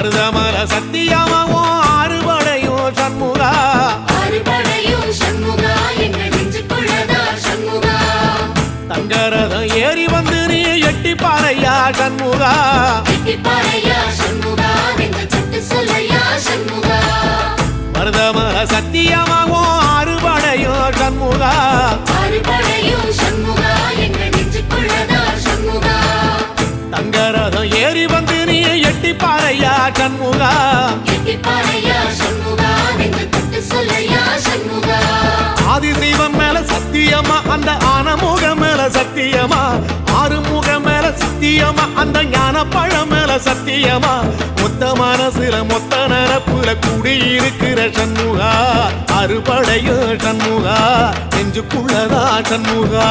மருதமல சத்தியமாவோ அறுபடையும் சண்முகா தங்கரதம் ஏறி வந்து நீ எட்டி பாறையா சண்முகா மருதமல சத்தியமாவோ அறுபடையும் சண்முகா தங்கரதம் ஏறி வந்து நீ எட்டி பாறையா சண்முகா ஆதிசைவம் மேல சத்தியமா அந்த ஆனமுகம் மேல சத்தியமா ஆறுமுகம் மேல சத்தியமா அந்த ஞான பழம் மேல சத்தியமா மொத்த மனசுல மொத்த நரப்புல குடியிருக்கிற சண்முகா அறுபடையும் சண்முகா நெஞ்சுக்குள்ளதா சண்முகா